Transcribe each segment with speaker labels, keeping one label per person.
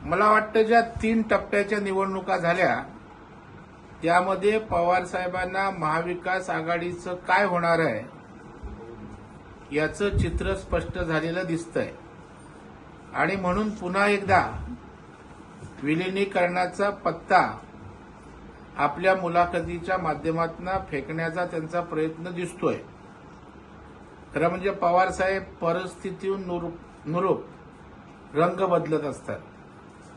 Speaker 1: मला वाटतं ज्या 3 टप्प्याच्या निवडणुका झाल्या त्यामध्ये पवार साहेबांना महाविकास आघाडीचं काय होणार आहे याचं चित्र स्पष्ट झालेलं दिसतंय आणि म्हणून पुन्हा एकदा विलिनीकरणाचा पत्ता आपल्या मुलाखतीच्या माध्यमातून फेकण्याचा त्यांचा प्रयत्न दिसतोय। खरं म्हणजे पवार साहेब परिस्थितीनुरूप रंग बदलत असतात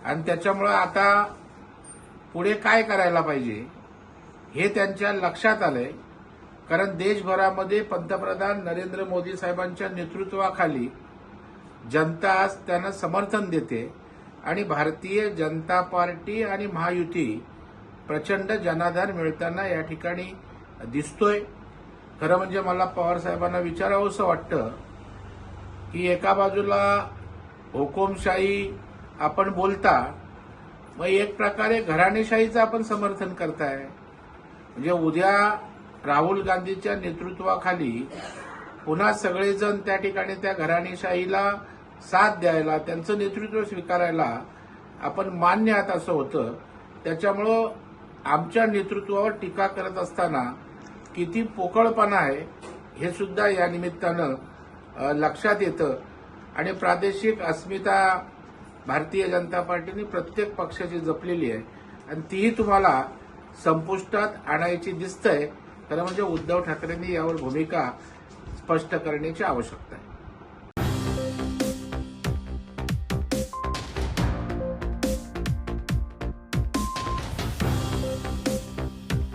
Speaker 1: आणि त्याच्यामुळे आता पुढे काय करायला पाहिजे हे त्यांच्या लक्षात आलंय। कारण देशभरामध्ये पंतप्रधान नरेंद्र मोदी साहेबांच्या नेतृत्वाखाली जनता आज त्यांना समर्थन देते आणि भारतीय जनता पार्टी आणि महायुती प्रचंड जनाधार मिळताना या ठिकाणी दिसतोय। खरं म्हणजे मला पवार साहेबांना विचारावंसं वाटतं की एका बाजूला हुकुमशाही आपण बोलता, मग एक प्रकारे घराणेशाहीचं आपण समर्थन करताय। म्हणजे उद्या राहुल गांधीच्या नेतृत्वाखाली पुन्हा सगळेजण त्या ठिकाणी त्या घराणेशाहीला साथ द्यायला, त्यांचं नेतृत्व स्वीकारायला आपण मान्य आहात असं होतं। त्याच्यामुळं आमच्या नेतृत्वावर टीका करत असताना किती पोकळपणा आहे हे सुद्धा या निमित्तानं लक्षात येतं आणि प्रादेशिक अस्मिता भारतीय जनता पार्टीने प्रत्येक पक्षाची जपलेली आहे आणि तीही तुम्हाला संपुष्टात आणायची दिसतंय। खरं म्हणजे उद्धव ठाकरेंनी यावर भूमिका स्पष्ट करण्याची आवश्यकता आहे।